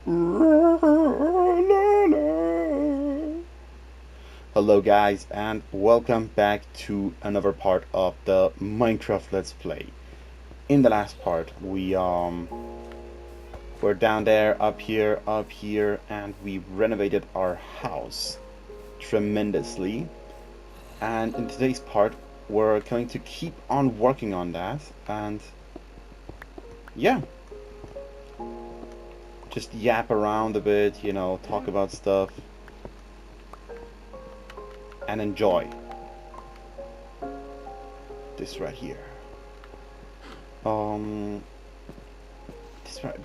Hello guys and welcome back to another part of the Minecraft Let's Play. In the last part we're down there, up here, and we renovated our house tremendously. And in today's part we're going to keep on working on that and yeah, just yap around a bit, talk about stuff and enjoy this right here. Um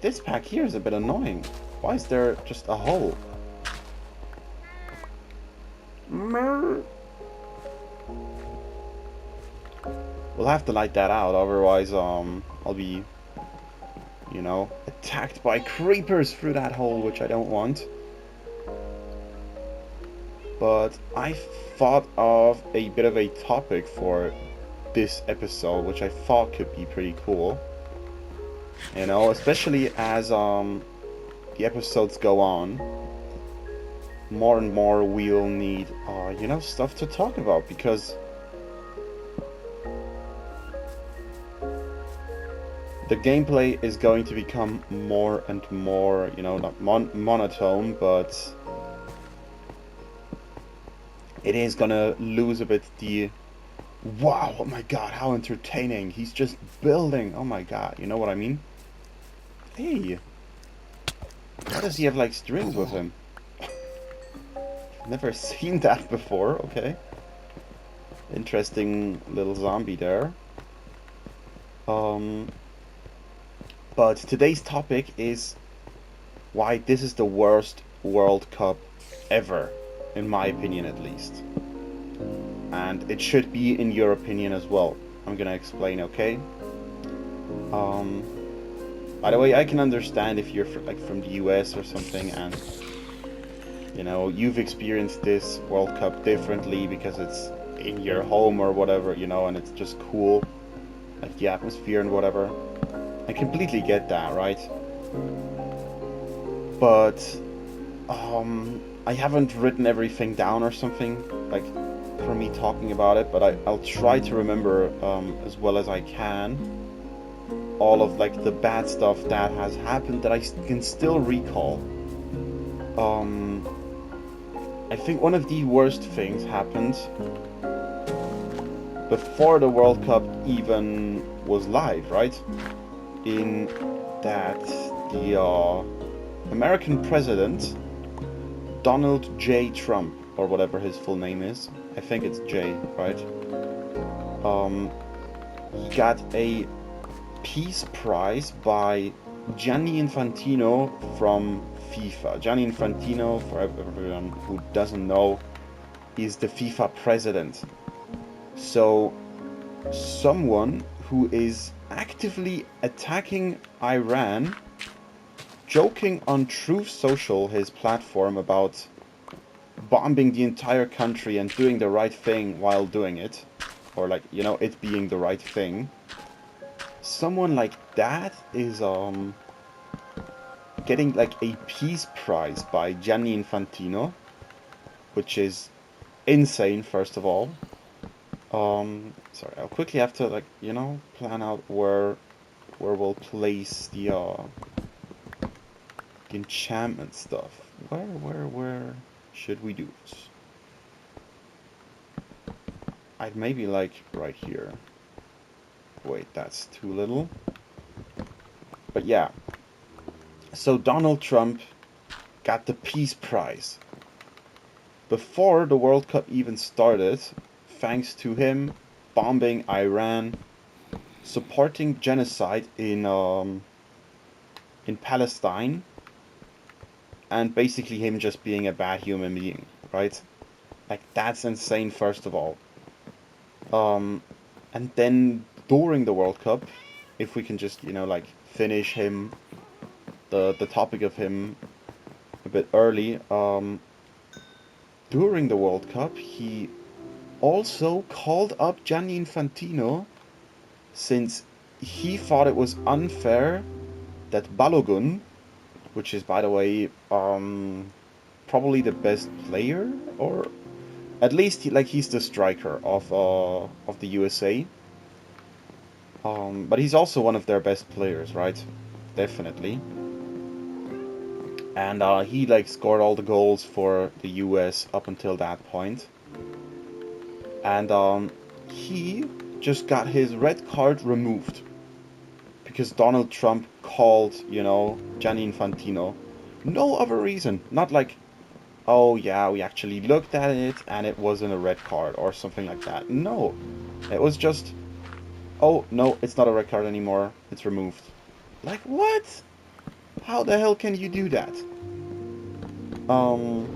this pack here is a bit annoying. Why is there just a hole? We'll have to light that out, otherwise I'll be, attacked by creepers through that hole, which I don't want. But I thought of a bit of a topic for this episode, which I thought could be pretty cool. Especially as the episodes go on, more and more we'll need stuff to talk about, because the gameplay is going to become more and more, not monotone, but it is gonna lose a bit the wow, oh my god, how entertaining, he's just building, oh my god, you know what I mean? Hey, why does he have like strings with him? Never seen that before. Okay, interesting little zombie there. But today's topic is why this is the worst World Cup ever, in my opinion at least. And it should be in your opinion as well. I'm gonna explain, okay? By the way, I can understand if you're from the US or something and you've experienced this World Cup differently because it's in your home or whatever, and it's just cool, like the atmosphere and whatever. I completely get that, right? But I haven't written everything down or something, like, for me talking about it, but I'll try to remember as well as I can all of like the bad stuff that has happened that I can still recall. I think one of the worst things happened before the World Cup even was live, right? In that the American president, Donald J. Trump, or whatever his full name is, I think it's J, right? He got a Peace Prize by Gianni Infantino from FIFA. Gianni Infantino, for everyone who doesn't know, is the FIFA president. So, someone who is actively attacking Iran, joking on Truth Social, his platform, about bombing the entire country and doing the right thing while doing it, or like, it being the right thing. Someone like that is getting like a peace prize by Gianni Infantino, which is insane, first of all. Sorry, I'll quickly have to, like, plan out where we'll place the enchantment stuff. Where should we do it? I'd maybe like right here. Wait, that's too little. But yeah. So Donald Trump got the Peace Prize before the World Cup even started, thanks to him bombing Iran, supporting genocide in Palestine, and basically him just being a bad human being, right? Like, that's insane, first of all. And then during the World Cup, if we can just, like, finish him, the topic of him a bit early, during the World Cup, he also called up Gianni Infantino, since he thought it was unfair that Balogun, which is, by the way, probably the best player, or at least he's the striker of the USA. But he's also one of their best players, right? Definitely. And he like scored all the goals for the US up until that point. And he just got his red card removed because Donald Trump called, Gianni Infantino. No other reason. Not like, oh yeah, we actually looked at it and it wasn't a red card or something like that. No. It was just, oh no, it's not a red card anymore. It's removed. Like, what? How the hell can you do that? Um,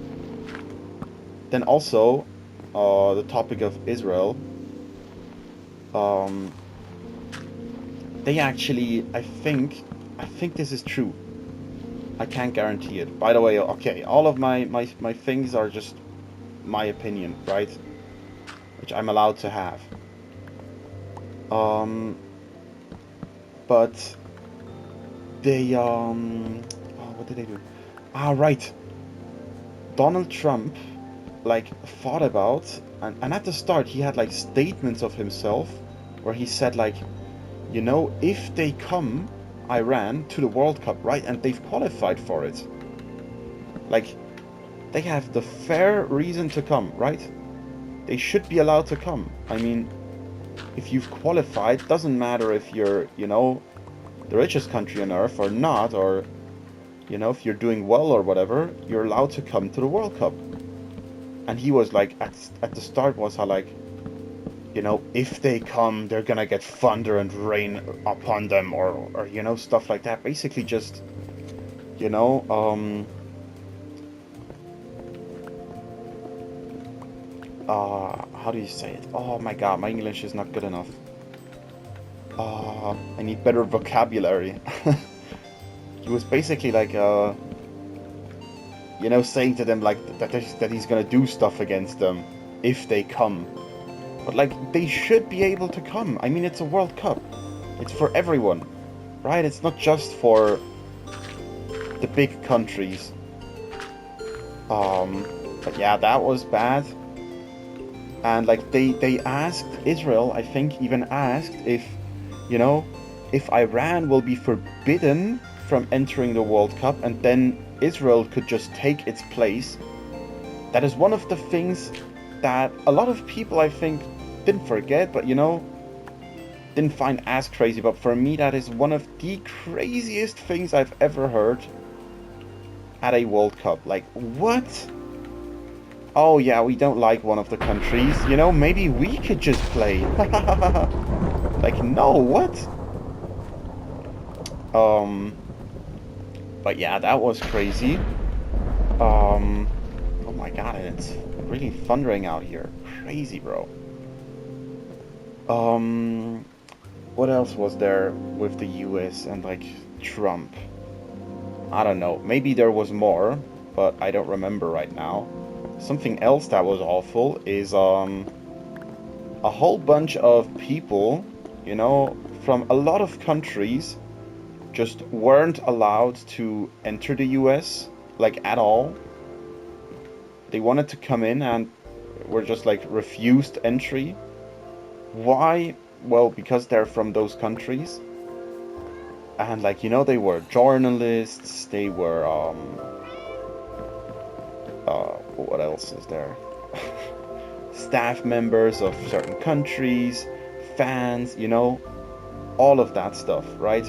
then also, the topic of Israel. Um, they actually, I think this is true. I can't guarantee it. By the way, okay, all of my things are just my opinion, right? Which I'm allowed to have. But they, oh, what did they do? Ah, right. Donald Trump, like, thought about, and at the start he had, like, statements of himself where he said, like, if they come, Iran, to the World Cup, right, and they've qualified for it, like, they have the fair reason to come, right? They should be allowed to come. I mean, if you've qualified, doesn't matter if you're, the richest country on earth or not, or, if you're doing well or whatever, you're allowed to come to the World Cup. And he was like, at the start was how like, if they come, they're gonna get thunder and rain upon them, or stuff like that. Basically just, how do you say it? Oh my god, my English is not good enough. I need better vocabulary. He was basically like, saying to them like that he's gonna do stuff against them if they come. But like, they should be able to come. I mean, it's a World Cup. It's for everyone, right? It's not just for the big countries. But yeah, that was bad. And like, they asked, Israel, I think, even asked if, if Iran will be forbidden from entering the World Cup, and then Israel could just take its place. That is one of the things that a lot of people, I think, didn't forget, but didn't find as crazy. But for me, that is one of the craziest things I've ever heard at a World Cup. Like, what? Oh yeah, we don't like one of the countries. Maybe we could just play. Like, no, what? But yeah, that was crazy. Oh my god, it's really thundering out here. Crazy, bro. What else was there with the US and like Trump? I don't know. Maybe there was more, but I don't remember right now. Something else that was awful is a whole bunch of people, from a lot of countries just weren't allowed to enter the US, like, at all. They wanted to come in and were just like refused entry. Why? Well, because they're from those countries. And like, they were journalists, they were what else is there? Staff members of certain countries, fans, all of that stuff, right?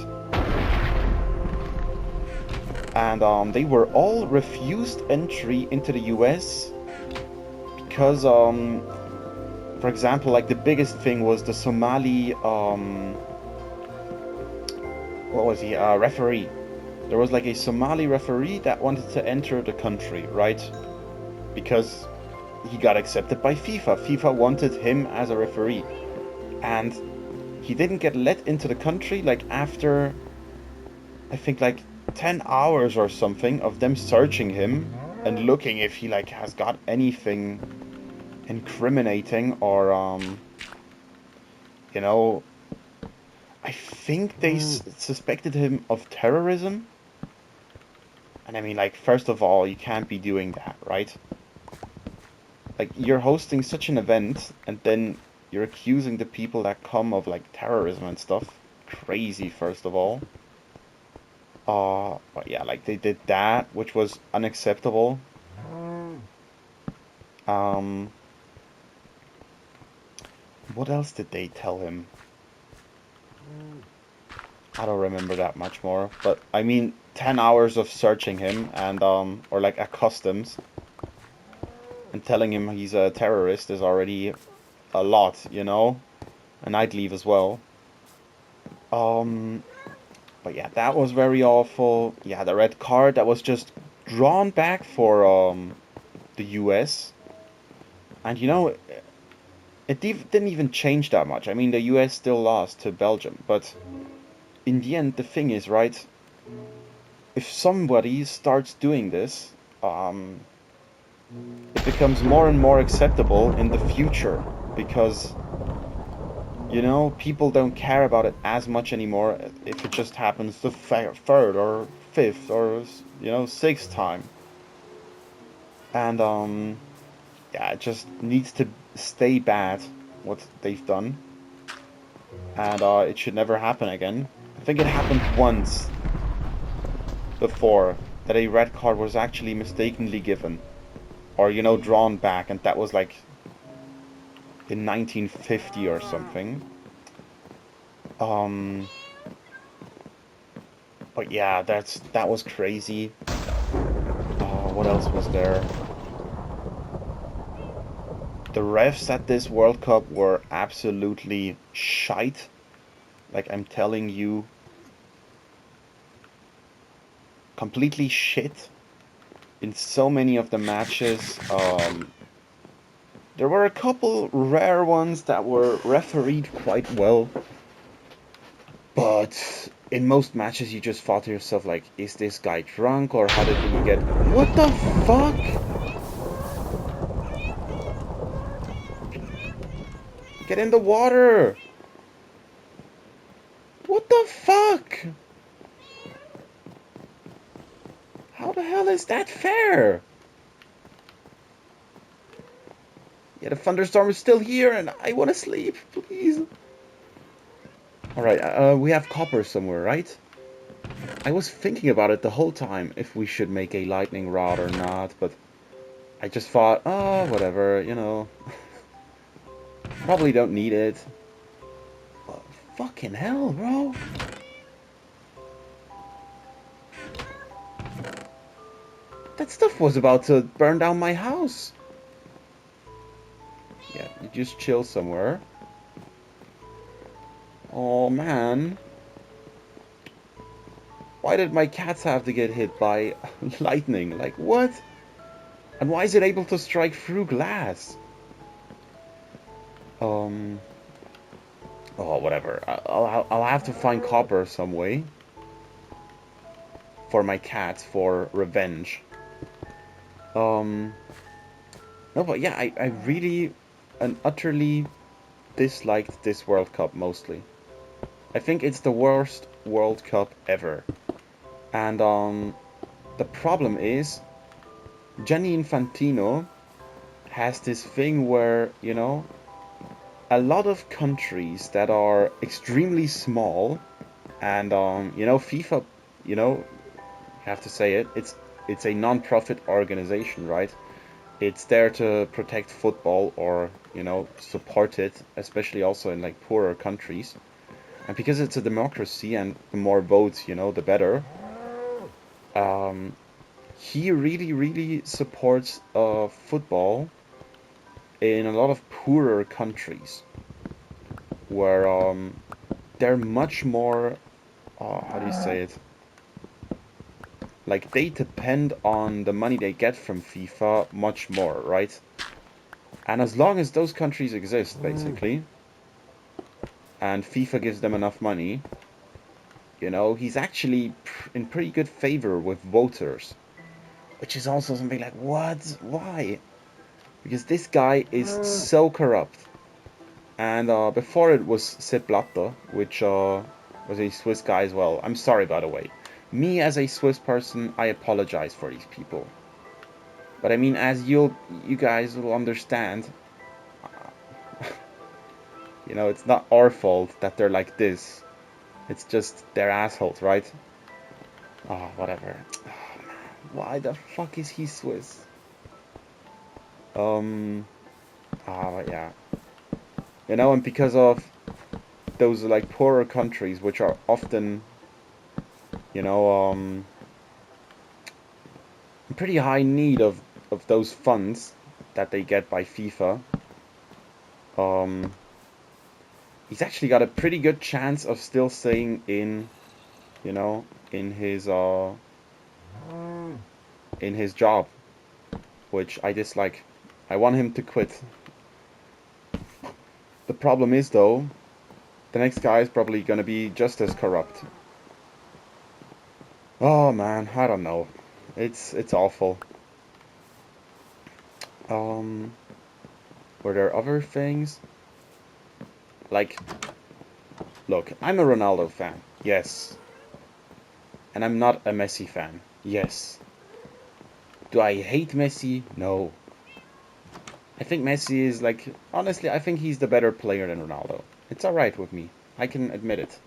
And they were all refused entry into the US because, for example, like the biggest thing was the Somali, what was he, referee. There was like a Somali referee that wanted to enter the country, right? Because he got accepted by FIFA. FIFA wanted him as a referee. And he didn't get let into the country like after, I think, like 10 hours or something of them searching him and looking if he like has got anything incriminating or I think they suspected him of terrorism. And I mean, like, first of all, you can't be doing that, right? Like, you're hosting such an event, and then you're accusing the people that come of, like, terrorism and stuff. Crazy, first of all. But yeah, like, they did that, which was unacceptable. Um, what else did they tell him? I don't remember that much more, but I mean, 10 hours of searching him and, or like at customs and telling him he's a terrorist is already a lot, you know? And I'd leave as well. Um, but yeah, that was very awful. Yeah, the red card that was just drawn back for, the US. And you know, didn't even change that much. I mean, the US still lost to Belgium, but in the end, the thing is, right? If somebody starts doing this, it becomes more and more acceptable in the future because, you know, people don't care about it as much anymore if it just happens the third or fifth or, you know, sixth time. And, yeah, it just needs to stay bad, what they've done. And, it should never happen again. I think it happened once before that a red card was actually mistakenly given. Or, you know, drawn back, and that was like in 1950 or something. Um, but yeah, that was crazy. What else was there? The refs at this World Cup were absolutely shite. Like I'm telling you, completely shit in so many of the matches. There were a couple rare ones that were refereed quite well, but in most matches you just thought to yourself like, is this guy drunk or how did he get... What the fuck? Get in the water! What the fuck? How the hell is that fair? Yeah, the thunderstorm is still here and I want to sleep, please. Alright, we have copper somewhere, right? I was thinking about it the whole time, if we should make a lightning rod or not, but I just thought, oh, whatever, you know. Probably don't need it. But fucking hell, bro. That stuff was about to burn down my house. Yeah, you just chill somewhere. Oh, man. Why did my cats have to get hit by lightning? Like, what? And why is it able to strike through glass? Oh, whatever. I'll have to find copper some way. For my cats, for revenge. No, but yeah, I really and utterly disliked this World Cup mostly. I think it's the worst World Cup ever. And the problem is, Gianni Infantino has this thing where, you know, a lot of countries that are extremely small, and you know, FIFA, you know, you have to say it, it's a non-profit organization, right? It's there to protect football or, you know, support it, especially also in like poorer countries. And because it's a democracy and the more votes, you know, the better. Um, he really, really supports football in a lot of poorer countries where they're much more, how do you say it? Like they depend on the money they get from FIFA much more, right? And as long as those countries exist, basically, and FIFA gives them enough money, you know, he's actually in pretty good favor with voters. Which is also something like, what? Why? Because this guy is so corrupt. And before it was Sepp Blatter, which was a Swiss guy as well. I'm sorry, by the way. Me as a Swiss person, I apologize for these people. But I mean, as you guys will understand, you know, it's not our fault that they're like this. It's just they're assholes, right? Oh, whatever. Oh, man. Why the fuck is he Swiss? Yeah. You know, and because of those like poorer countries, which are often, you know, in pretty high need of those funds that they get by FIFA. Um, he's actually got a pretty good chance of still staying in, you know, in his job, which I dislike. I want him to quit. The problem is though, the next guy is probably gonna be just as corrupt. Oh man, I don't know. It's awful. Um, were there other things? Like, look, I'm a Ronaldo fan. Yes. And I'm not a Messi fan. Yes. Do I hate Messi? No. I think Messi is like, honestly, I think he's the better player than Ronaldo. It's alright with me. I can admit it.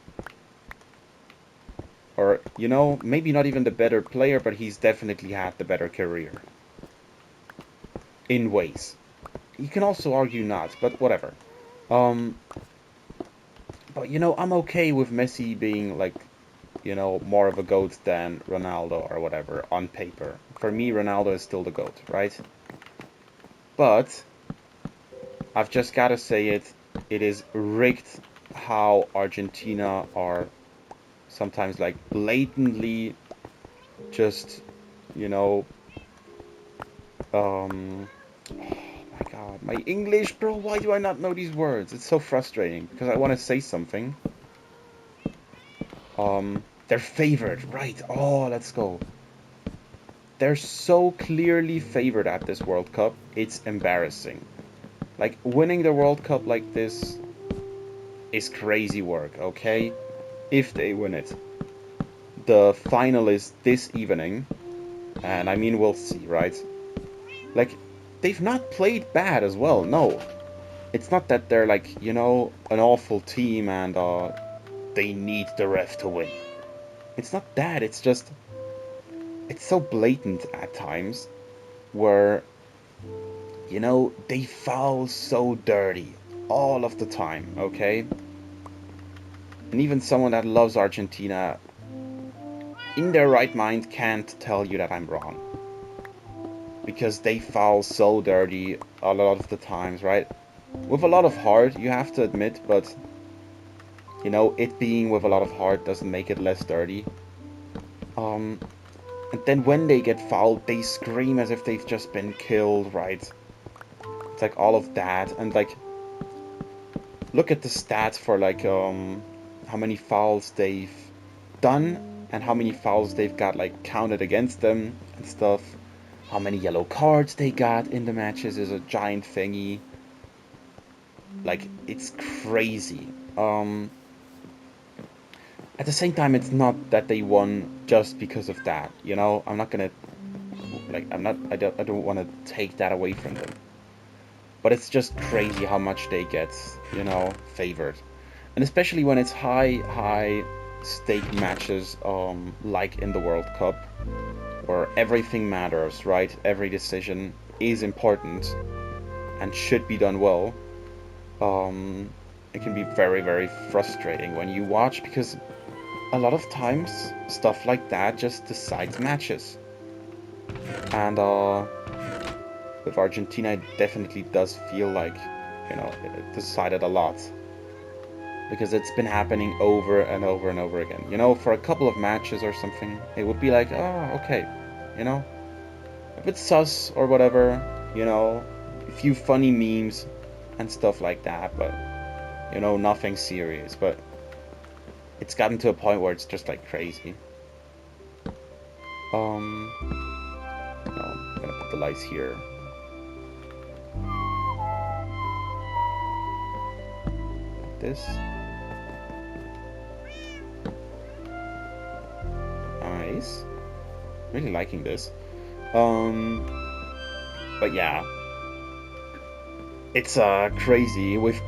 Or, you know, maybe not even the better player, but he's definitely had the better career. In ways. You can also argue not, but whatever. Um, but you know, I'm okay with Messi being like, you know, more of a GOAT than Ronaldo or whatever on paper. For me, Ronaldo is still the GOAT, right? But I've just got to say it, it is rigged how Argentina are sometimes like blatantly just, you know, oh my god, my English, bro, why do I not know these words? It's so frustrating because I want to say something. They're favored, right? Oh, let's go. They're so clearly favored at this World Cup, it's embarrassing. Like, winning the World Cup like this is crazy work, okay? If they win it. The final is this evening, and I mean, we'll see, right? Like, they've not played bad as well, no. It's not that they're like, you know, an awful team and they need the ref to win. It's not that, it's just, it's so blatant at times where, you know, they foul so dirty all of the time, okay? And even someone that loves Argentina, in their right mind, can't tell you that I'm wrong. Because they foul so dirty a lot of the times, right? With a lot of heart, you have to admit, but, you know, it being with a lot of heart doesn't make it less dirty. And then when they get fouled, they scream as if they've just been killed, right? It's like all of that, and like, look at the stats for like how many fouls they've done and how many fouls they've got like counted against them and stuff. How many yellow cards they got in the matches is a giant thingy. Like, it's crazy. At the same time, it's not that they won just because of that, you know? I'm not gonna, like, I don't want to take that away from them. But it's just crazy how much they get, you know, favored. And especially when it's high stake matches, like in the World Cup, where everything matters, right? Every decision is important and should be done well. It can be very, very frustrating when you watch, because a lot of times stuff like that just decides matches. And with Argentina, it definitely does feel like, you know, it decided a lot. Because it's been happening over and over and over again. You know, for a couple of matches or something, it would be like, oh, okay, you know, a bit sus or whatever, you know, a few funny memes and stuff like that, but, you know, nothing serious. But it's gotten to a point where it's just like crazy. No, I'm gonna put the lights here. Like this. nice. Really liking this. But yeah, it's crazy with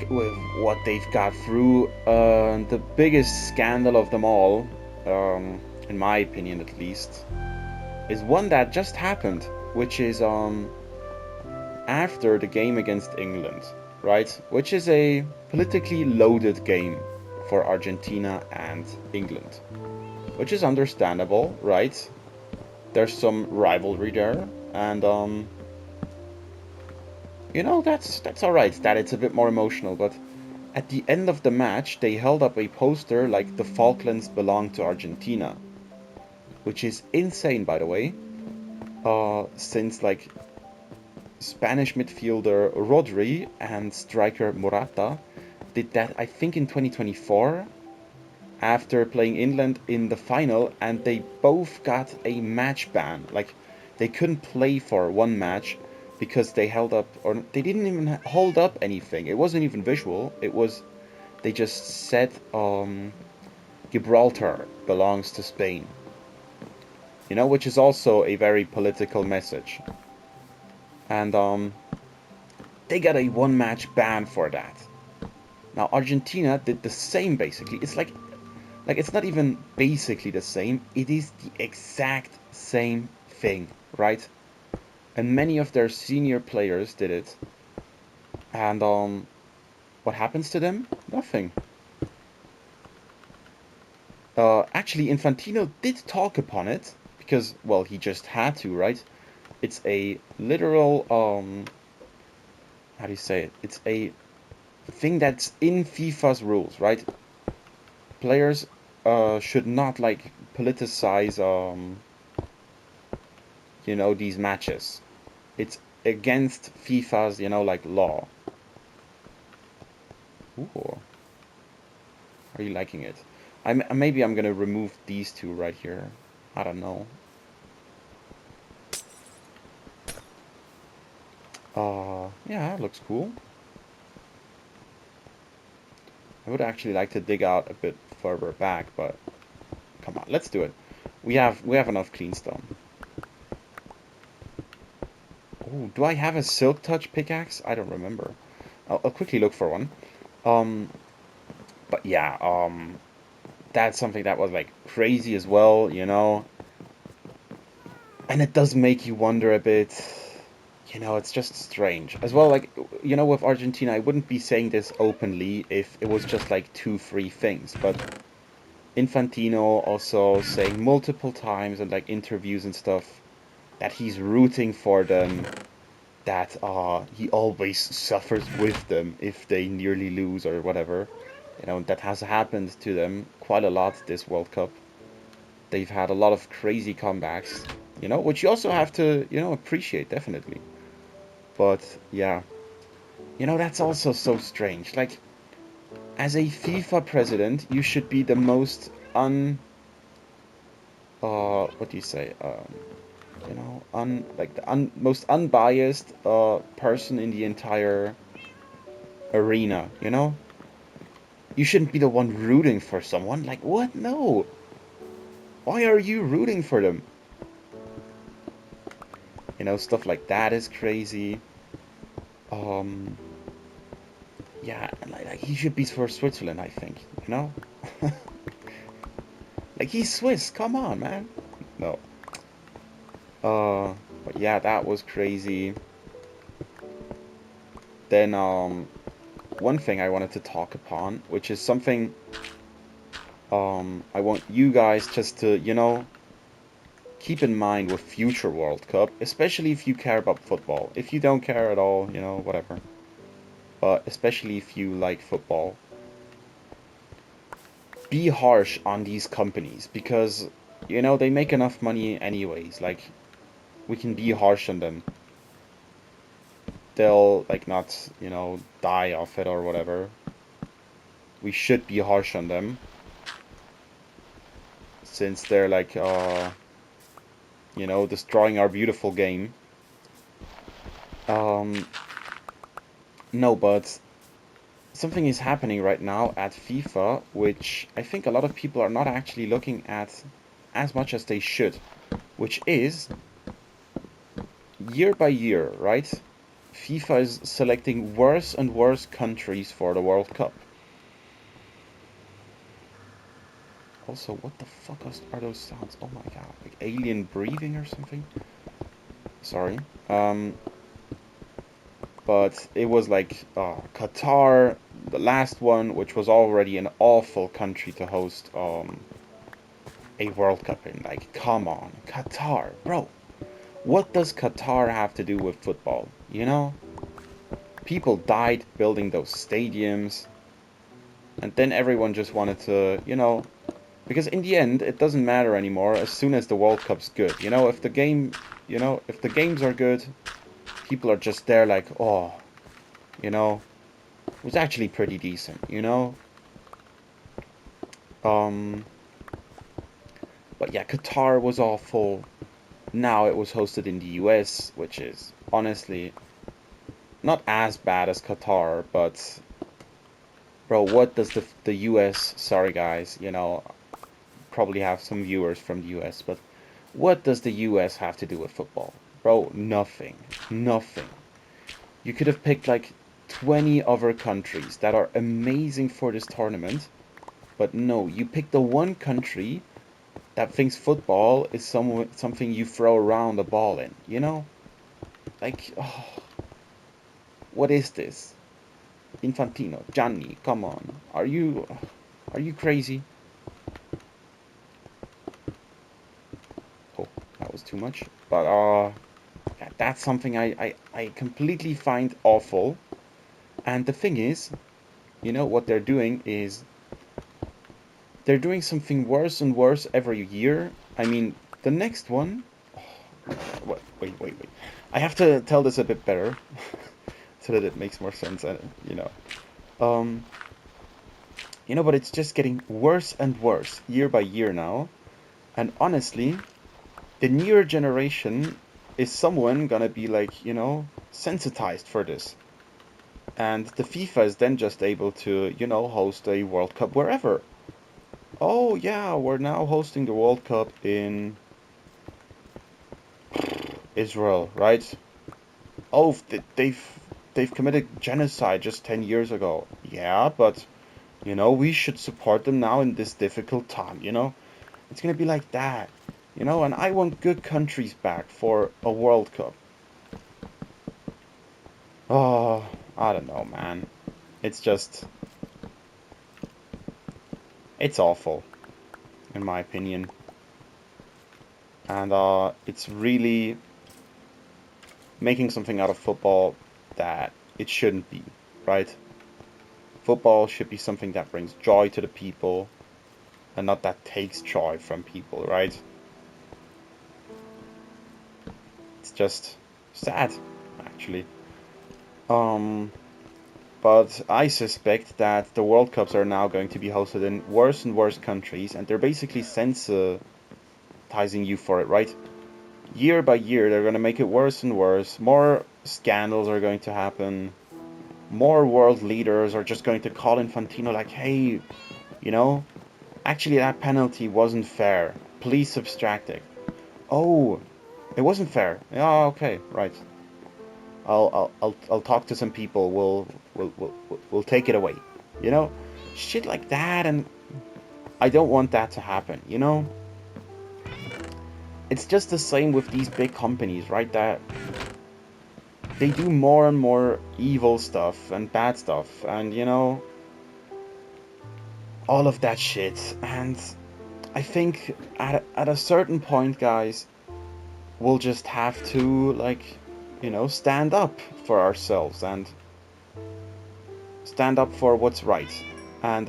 what they've got through. The biggest scandal of them all, in my opinion at least, is one that just happened, which is after the game against England, right? Which is a politically loaded game for Argentina and England, which is understandable, right? There's some rivalry there, and you know, that's all right. That it's a bit more emotional, but at the end of the match, they held up a poster like the Falklands belong to Argentina, which is insane, by the way. Since like Spanish midfielder Rodri and striker Morata did that, I think, in 2024 after playing England in the final, and they both got a match ban. Like, they couldn't play for one match because they held up, or they didn't even hold up anything. It wasn't even visual. It was, they just said Gibraltar belongs to Spain. You know, which is also a very political message. And they got a one match ban for that. Now Argentina did the same basically. It's like it's not even basically the same. It is the exact same thing, right? And many of their senior players did it. And what happens to them? Nothing. Actually, Infantino did talk upon it because, well, he just had to, right? It's a literal how do you say it? It's a thing that's in FIFA's rules, right? Players should not like politicize you know, these matches. It's against FIFA's, you know, like law. Ooh. Are you liking it? Maybe I'm gonna remove these two right here. I don't know. Yeah, it looks cool. I would actually like to dig out a bit further back, but come on, let's do it. We have enough clean stone. Oh, do I have a silk touch pickaxe? I don't remember. I'll quickly look for one. But yeah, that's something that was like crazy as well, you know. And it does make you wonder a bit. You know, it's just strange. As well, like, you know, with Argentina, I wouldn't be saying this openly if it was just like 2-3 things, but Infantino also saying multiple times in like interviews and stuff that he's rooting for them, that he always suffers with them if they nearly lose or whatever. You know, that has happened to them quite a lot this World Cup. They've had a lot of crazy comebacks, you know, which you also have to, you know, appreciate, definitely. But yeah, you know, that's also so strange. Like, as a FIFA president, you should be the most what do you say? You know, like the most unbiased person in the entire arena. You know, you shouldn't be the one rooting for someone. Like, what? No. Why are you rooting for them? You know, stuff like that is crazy. Um, yeah, like he should be for Switzerland, I think. You know, like he's Swiss. Come on, man. No. But yeah, that was crazy. Then one thing I wanted to talk upon, which is something I want you guys just to, you know, keep in mind with future World Cup, especially if you care about football. If you don't care at all, you know, whatever. But especially if you like football, be harsh on these companies because, you know, they make enough money anyways. Like, we can be harsh on them. They'll, like, not, you know, die off it or whatever. We should be harsh on them. Since they're, like, you know, destroying our beautiful game. No, but something is happening right now at FIFA, which I think a lot of people are not actually looking at as much as they should, which is year by year, right? FIFA is selecting worse and worse countries for the World Cup. Also, what the fuck are those sounds? Oh my god, like alien breathing or something? Sorry. But it was like Qatar, the last one, which was already an awful country to host a World Cup in. Like, come on, Qatar, bro. What does Qatar have to do with football? You know? People died building those stadiums, and then everyone just wanted to, because in the end, it doesn't matter anymore as soon as the World Cup's good. If the if the games are good, people are just there like, oh, it was actually pretty decent. Um, but yeah, Qatar was awful. Now it was hosted in the US, which is honestly not as bad as Qatar, but bro, what does the US, sorry guys, probably have some viewers from the US, but what does the US have to do with football? Bro, nothing. Nothing. You could have picked like 20 other countries that are amazing for this tournament, but no, you picked the one country that thinks football is something you throw around a ball in. Like, oh, what is this? Infantino, Gianni, come on. Are you crazy? Oh, that was too much. But that's something I completely find awful. And the thing is, what they're doing is they're doing something worse and worse every year. I mean, the next one. Oh, wait. I have to tell this a bit better so that it makes more sense. Um, but it's just getting worse and worse year by year now. And honestly, the newer generation is someone gonna be like, sensitized for this. And the FIFA is then just able to, host a World Cup wherever. Oh yeah, we're now hosting the World Cup in Israel, right? Oh, they've committed genocide just 10 years ago. Yeah, but we should support them now in this difficult time. It's gonna be like that. And I want good countries back for a World Cup. Oh, I don't know, man. It's just it's awful in my opinion. And it's really making something out of football that it shouldn't be, right? Football should be something that brings joy to the people and not that takes joy from people, right? It's just sad, actually. Um, but I suspect that the World Cups are now going to be hosted in worse and worse countries, and they're basically sensitizing you for it, right? Year by year, they're going to make it worse and worse. More scandals are going to happen. More world leaders are just going to call Infantino like, hey, actually that penalty wasn't fair. Please subtract it. Oh, it wasn't fair. Yeah, okay, right. I'll talk to some people. We'll take it away. You know, shit like that, and I don't want that to happen. It's just the same with these big companies, right? That they do more and more evil stuff and bad stuff, and all of that shit. And I think at a certain point, guys, we'll just have to stand up for ourselves and stand up for what's right. And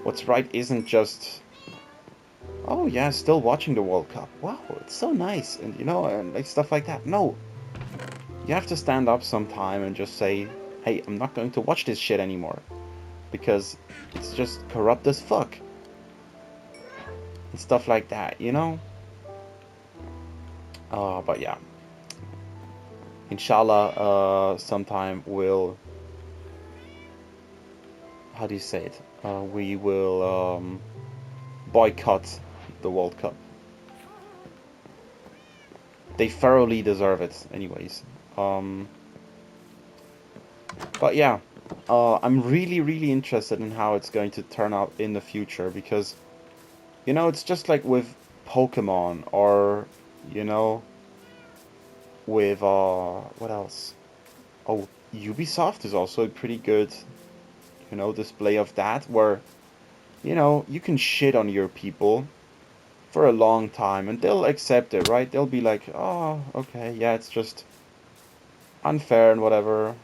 what's right isn't just, oh yeah, still watching the World Cup. Wow, it's so nice, and and like stuff like that. No, you have to stand up sometime and just say, hey, I'm not going to watch this shit anymore because it's just corrupt as fuck and stuff like that. But yeah, inshallah, sometime we'll, how do you say it? We will boycott the World Cup. They thoroughly deserve it, anyways. But yeah, I'm really interested in how it's going to turn out in the future, because, you know, it's just like with Pokemon, or, you know, with, what else? Oh, Ubisoft is also a pretty good, you know, display of that, where, you know, you can shit on your people for a long time and they'll accept it, right? They'll be like, oh, okay, yeah, it's just unfair and whatever,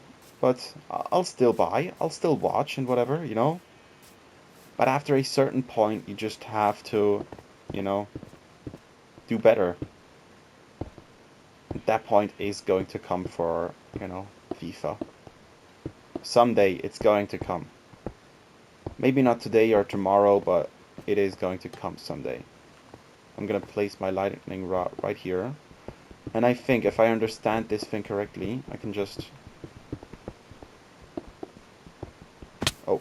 but I'll still buy, I'll still watch and whatever, you know? But after a certain point, you just have to, you know, do better. And that point is going to come for, you know, FIFA. Someday it's going to come. Maybe not today or tomorrow, but it is going to come someday. I'm gonna place my lightning rod right here. And I think if I understand this thing correctly, I can just... Oh.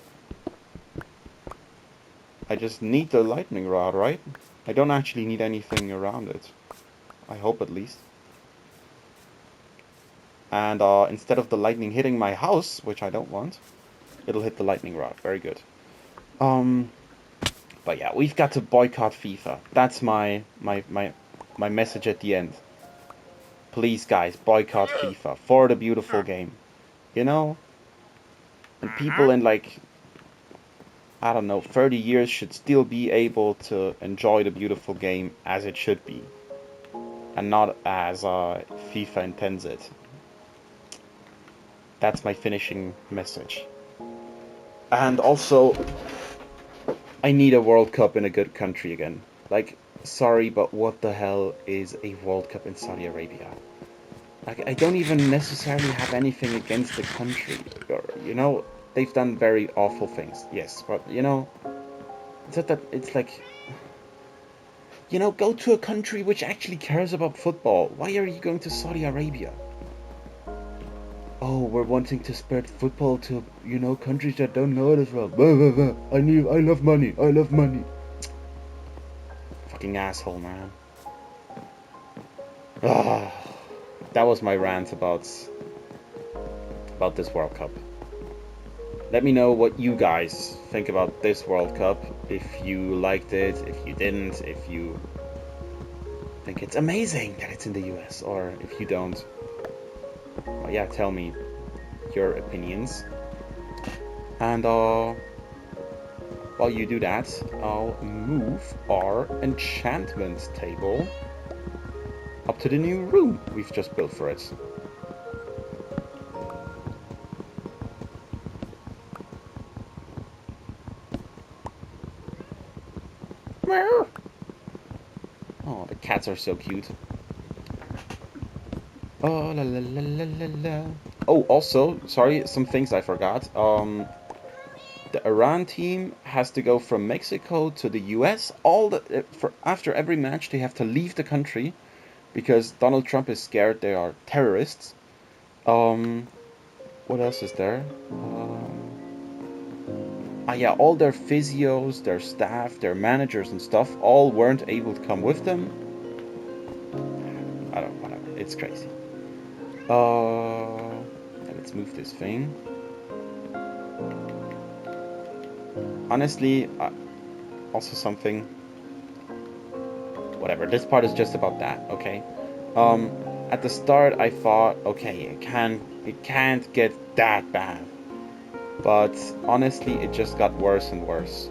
I just need the lightning rod, right? I don't actually need anything around it. I hope at least. And instead of the lightning hitting my house, which I don't want, it'll hit the lightning rod. Very good. But yeah, we've got to boycott FIFA. That's my message at the end. Please, guys, boycott FIFA for the beautiful game. You know? And people in, like, I don't know, 30 years should still be able to enjoy the beautiful game as it should be. And not as FIFA intends it. That's my finishing message. And also, I need a World Cup in a good country again. Like, sorry, but what the hell is a World Cup in Saudi Arabia? Like, I don't even necessarily have anything against the country. You know, they've done very awful things, yes, but, you know, it's like, you know, go to a country which actually cares about football. Why are you going to Saudi Arabia? Oh, we're wanting to spread football to, you know, countries that don't know it as well. I love money. I love money. Fucking asshole, man. Ah, that was my rant about this World Cup. Let me know what you guys think about this World Cup. If you liked it, if you didn't, if you think it's amazing that it's in the US, or if you don't. Well, yeah, tell me your opinions. And while you do that, I'll move our enchantment table up to the new room we've just built for it. Oh, the cats are so cute. Oh, la la la la la la. Oh, also, sorry, some things I forgot. The Iran team has to go from Mexico to the US. After every match, they have to leave the country because Donald Trump is scared they are terrorists. What else is there? Yeah, all their physios, their staff, their managers and stuff, all weren't able to come with them. I don't know, whatever. It's crazy. Let's move this thing. Honestly, also something. Whatever. This part is just about that. Okay. At the start, I thought, okay, it can't get that bad. But honestly, it just got worse and worse.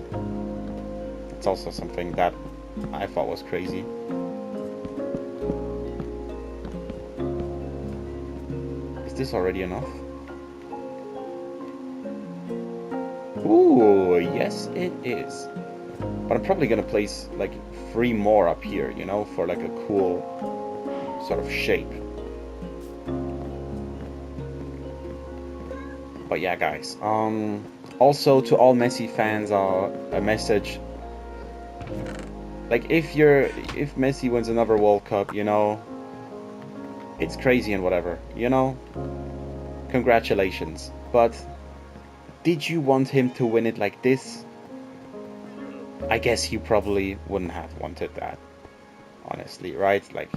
It's also something that I thought was crazy. Is this already enough? Ooh, yes it is. But I'm probably gonna place like 3 more up here, you know, for like a cool sort of shape. But yeah, guys, also to all Messi fans, a message. Like, if Messi wins another World Cup, you know, it's crazy and whatever, you know, congratulations. But did you want him to win it like this? I guess you probably wouldn't have wanted that, honestly, right? Like,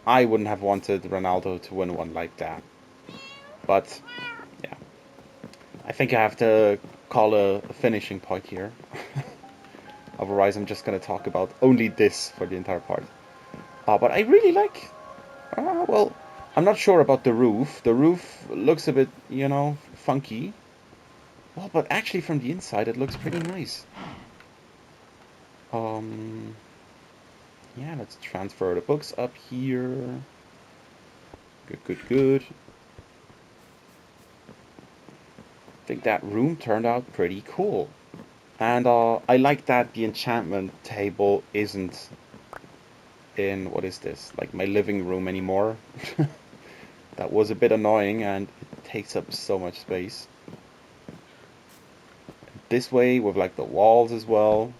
I wouldn't have wanted Ronaldo to win one like that. But, yeah. I think I have to call a finishing point here. Otherwise, I'm just gonna talk about only this for the entire part. But I really like... well, I'm not sure about the roof. The roof looks a bit, you know, funky. Well, but actually from the inside it looks pretty nice. Yeah, let's transfer the books up here. Good, good, good. I think that room turned out pretty cool. And I like that the enchantment table isn't in, what is this, like my living room anymore. That was a bit annoying and it takes up so much space. This way with like the walls as well.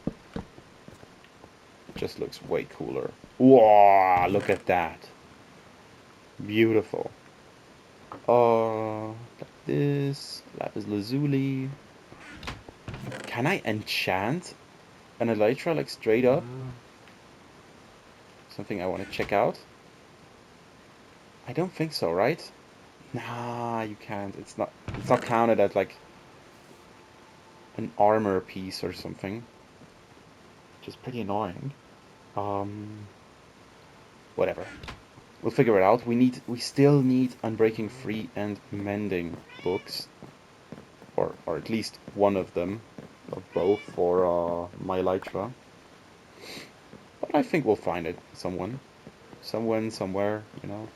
Just looks way cooler. Wow, look at that. Beautiful. Like this. Lapis lazuli. Can I enchant an elytra like straight up? Something I want to check out. I don't think so, right? Nah, you can't. It's not counted as like an armor piece or something. Which is pretty annoying. Whatever. We'll figure it out. We still need Unbreaking Free and Mending books. Or at least one of them. Or both for my elytra. But I think we'll find it. Someone, somewhere, you know.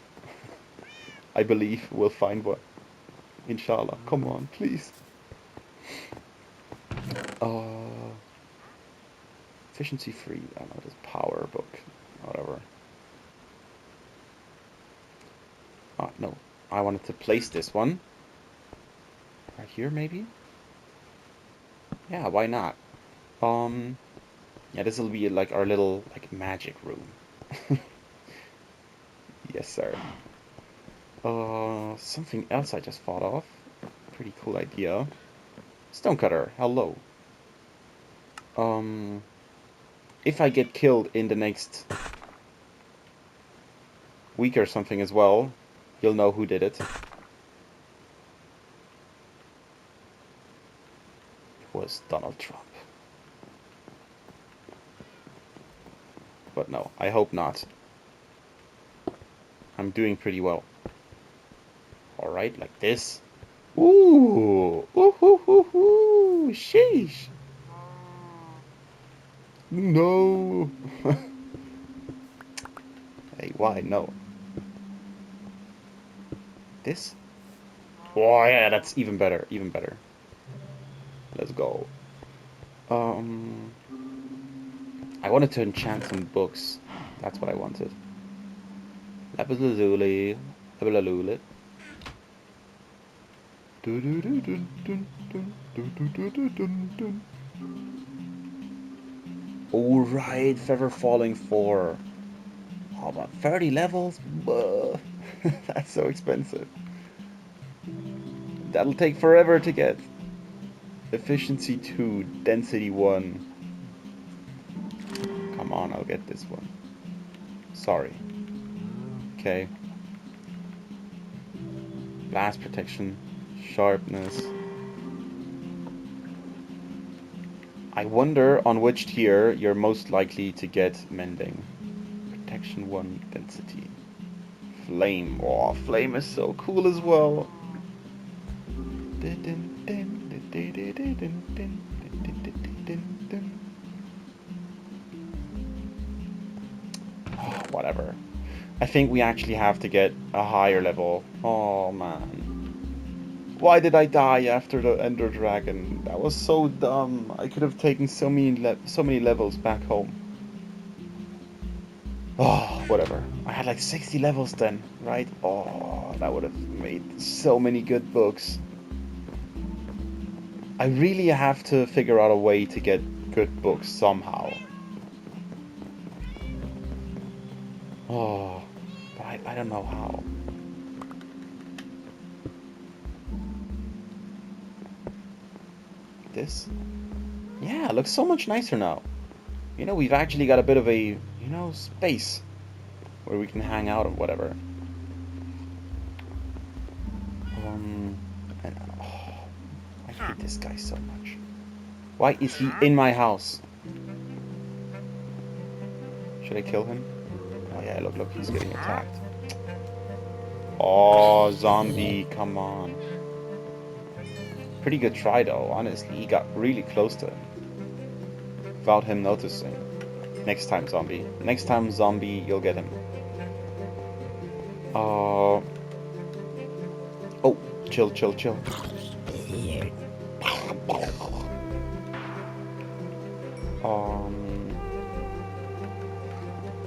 I believe we'll find one. Inshallah. Come on, please. Efficiency free. I don't know, this power book. Whatever. No. I wanted to place this one. Right here, maybe? Yeah, why not? Yeah, this will be like our little, like, magic room. Yes, sir. Something else I just thought of. Pretty cool idea. Stonecutter, hello. If I get killed in the next week or something as well, you'll know who did it. It was Donald Trump. But no, I hope not. I'm doing pretty well. Alright, like this. Ooh! Ooh, ooh, ooh, ooh! Sheesh! No! Hey, why? No. This? Oh, yeah, that's even better. Even better. Let's go. I wanted to enchant some books. That's what I wanted. Lapis lazuli. Lapilaluli. Alright, Feather Falling 4. Oh, about 30 levels? That's so expensive. That'll take forever to get. Efficiency 2, Density 1. Come on, I'll get this one. Sorry. Okay. Blast protection. Sharpness. I wonder on which tier you're most likely to get mending. Protection 1, Density. Flame. Oh, flame is so cool as well. Oh, whatever. I think we actually have to get a higher level. Oh man. Why did I die after the Ender Dragon? That was so dumb. I could have taken so many levels back home. Oh, whatever. I had like 60 levels then, right? Oh, that would have made so many good books. I really have to figure out a way to get good books somehow. Oh, but I don't know how. This? Yeah, it looks so much nicer now. You know, we've actually got a bit of a, you know, space where we can hang out or whatever. And, oh, I hate this guy so much. Why is he in my house? Should I kill him? Oh yeah, look, he's getting attacked. Oh, zombie, come on. Pretty good try though, honestly. He got really close to him. Without him noticing. Next time, zombie. Next time, zombie, you'll get him. Oh, chill.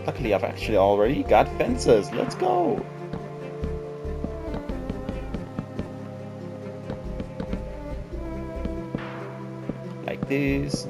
Luckily I've actually already got fences. Let's go. Like this.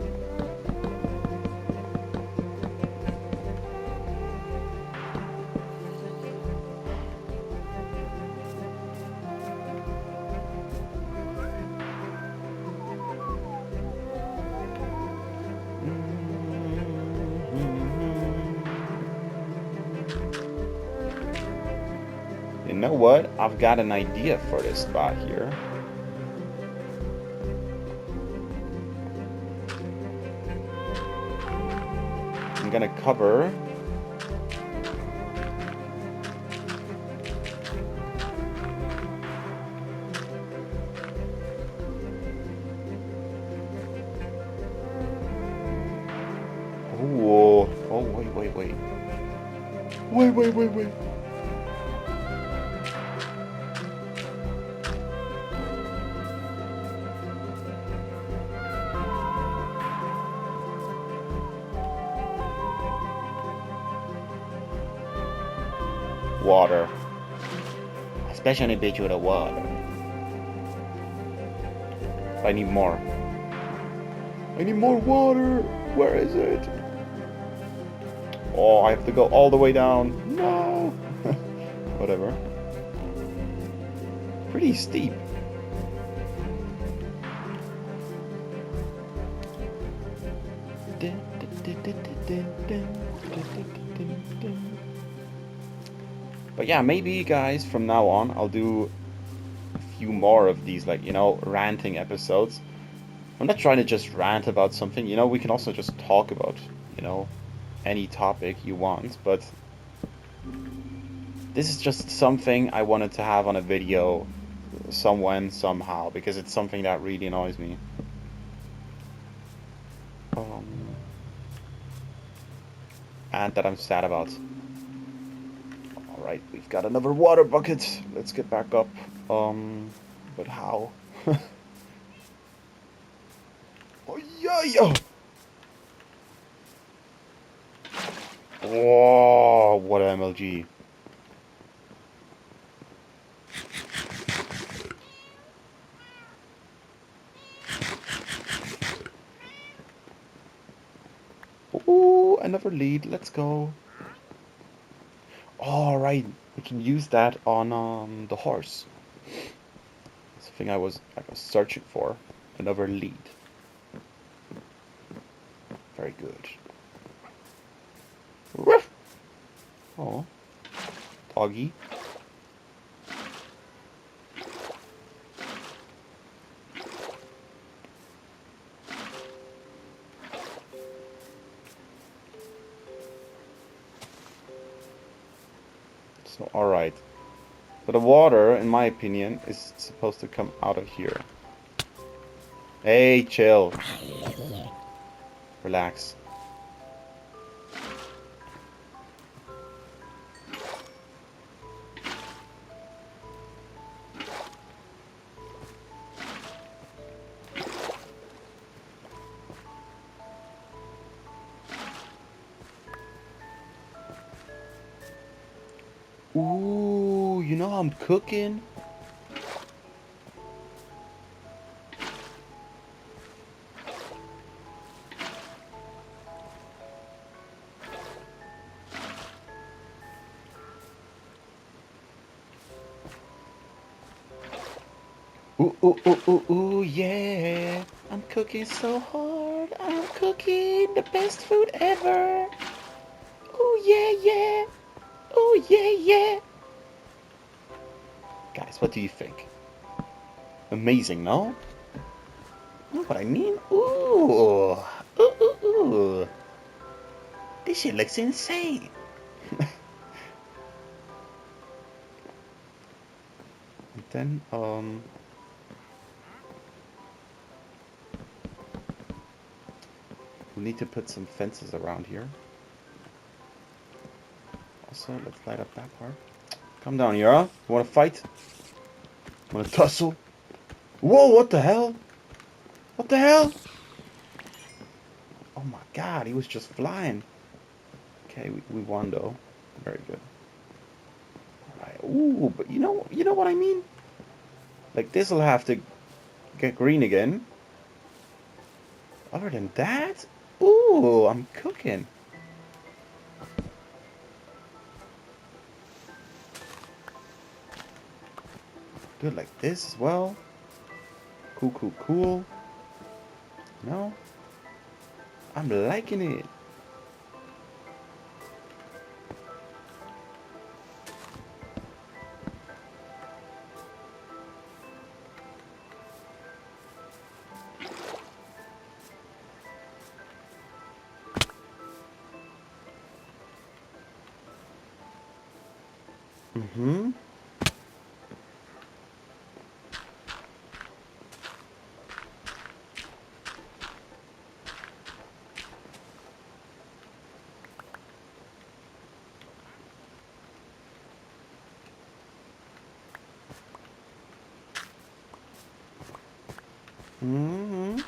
You know what? I've got an idea for this spot here. I'm gonna cover oh, wait. Water. Especially a bit with the water. I need more. I need more water. Where is it? Oh, I have to go all the way down. No. Whatever. Pretty steep. But yeah, maybe guys, from now on, I'll do a few more of these, like, you know, ranting episodes. I'm not trying to just rant about something, you know, we can also just talk about, you know, any topic you want, but this is just something I wanted to have on a video somehow, because it's something that really annoys me. And that I'm sad about. Alright, we've got another water bucket. Let's get back up. But how? Oh, yeah. Whoa, what an MLG. Ooh, another lead. Let's go. Alright, we can use that on the horse. That's the thing I was searching for. Another lead. Very good. Ruff. Oh, doggy. So, alright. So the water, in my opinion, is supposed to come out of here. Hey, chill. Relax. Ooh, you know I'm cooking? Ooh, yeah. I'm cooking so hard. cooking, the best food ever. Oh yeah, yeah. Oh yeah, yeah. Guys, what do you think? Amazing, no? You know what I mean? Ooh. Ooh, ooh, ooh. This shit looks insane. And then, we need to put some fences around here. Also, let's light up that part. Come down here, huh? You wanna fight? Wanna tussle? Whoa, what the hell? What the hell? Oh my god, he was just flying. Okay, we won though. Very good. Alright, ooh, but you know what I mean? Like, this'll have to get green again. Other than that, ooh, I'm cooking. Do it like this as well. Cool, cool, cool. No? I'm liking it. Mm-hmm. Mm-hmm.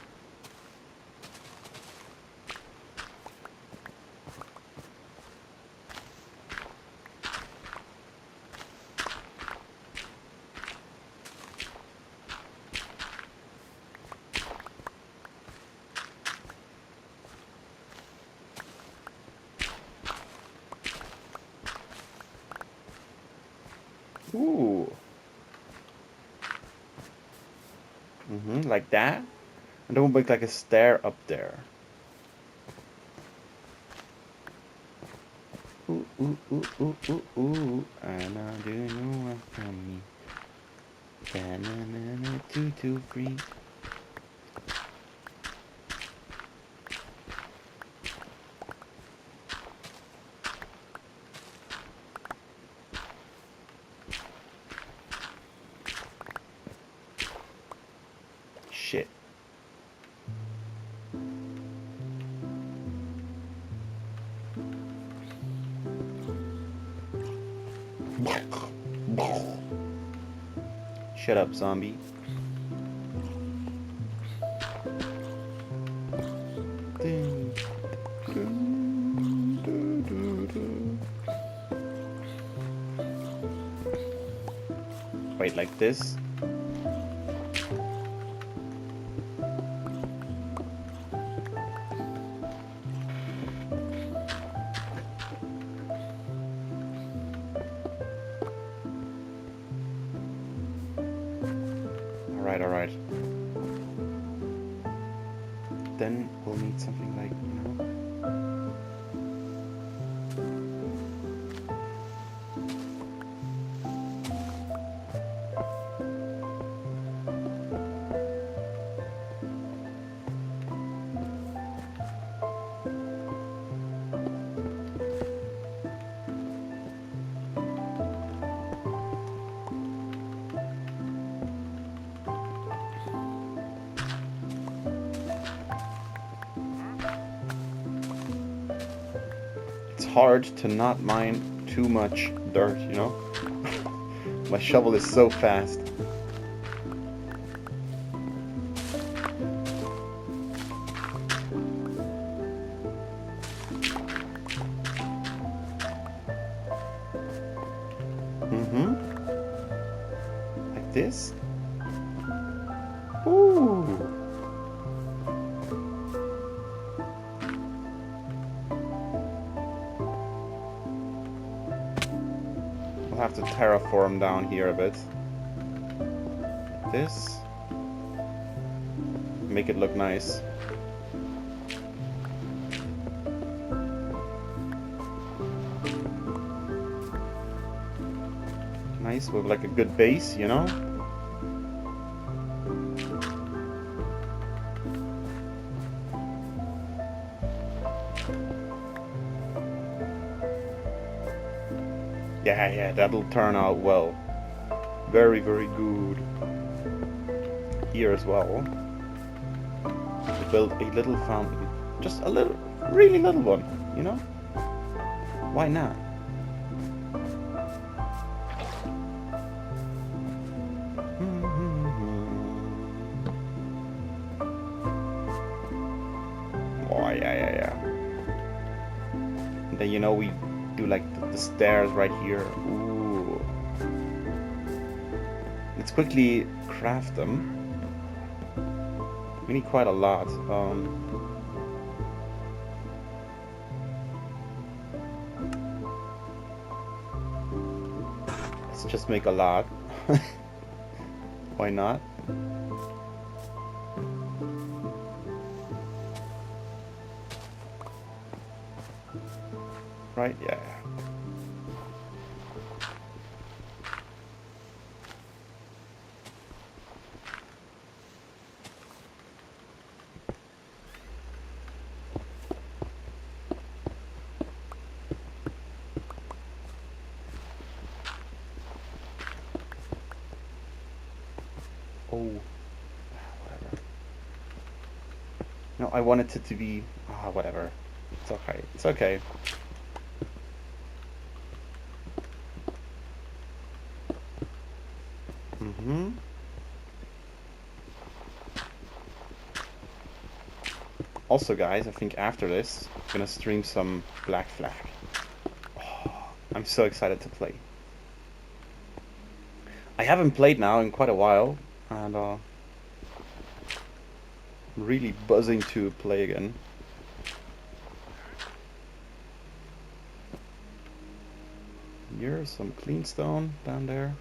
Ooh. Mm-hmm, like that. And then we'll make like a stair up there. Ooh, ooh, ooh, ooh, ooh, ooh. And I do know I'm from me. Banana, 2, 2, 3. Shit. Shut up, zombie. Wait, like this? Alright, alright. Then we'll need something like, you know... It's hard to not mine too much dirt, you know? My shovel is so fast. Mm-hmm. Like this. Ooh. We'll have to terraform down here a bit. Like this. Make it look nice. Nice, with like a good base, you know? Yeah, that'll turn out well. Very, very good. Here as well. We build a little fountain. Just a little, really little one, you know? Why not? Oh, yeah. And then, you know, we do like the stairs right here. Ooh. Let's quickly craft them. We need quite a lot. Let's just make a lot. Why not? Right? Yeah. Oh, whatever. No, I wanted it to be... whatever. It's okay. It's okay. Also, guys, I think after this, I'm gonna stream some Black Flag. Oh, I'm so excited to play. I haven't played now in quite a while, and I'm really buzzing to play again. Here's some clean stone down there.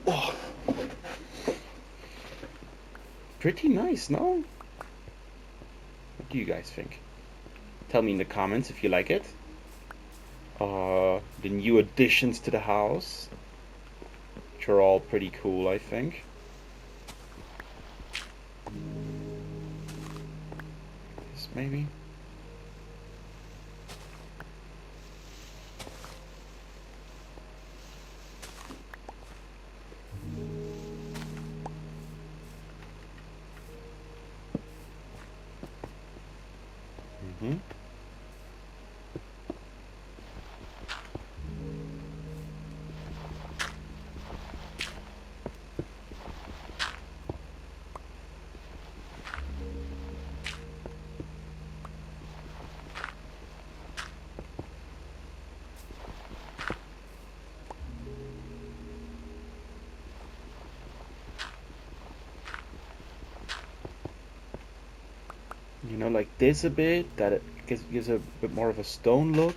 Oh. Pretty nice, no? What do you guys think? Tell me in the comments if you like it. The new additions to the house, which are all pretty cool, I think. This maybe. You know, like this a bit, that it gives a bit more of a stone look.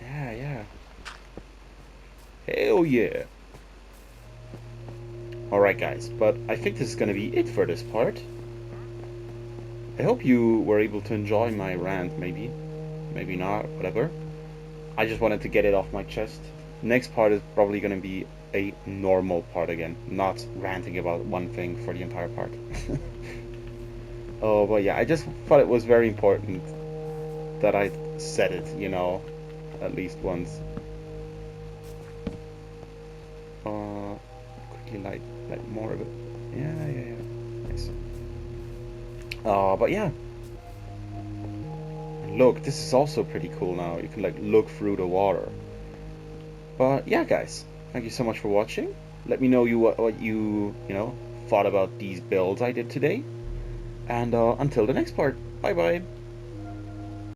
Yeah. Hell yeah. Alright guys, but I think this is gonna be it for this part. I hope you were able to enjoy my rant, maybe not, whatever. I just wanted to get it off my chest. Next part is probably gonna be a normal part again, not ranting about one thing for the entire part. Oh, but yeah, I just thought it was very important that I said it, you know, at least once. Quickly light more of it. Yeah. Nice. But yeah. And look, this is also pretty cool now. You can like look through the water. But yeah, guys, thank you so much for watching. Let me know what you know thought about these builds I did today. And until the next part, bye bye.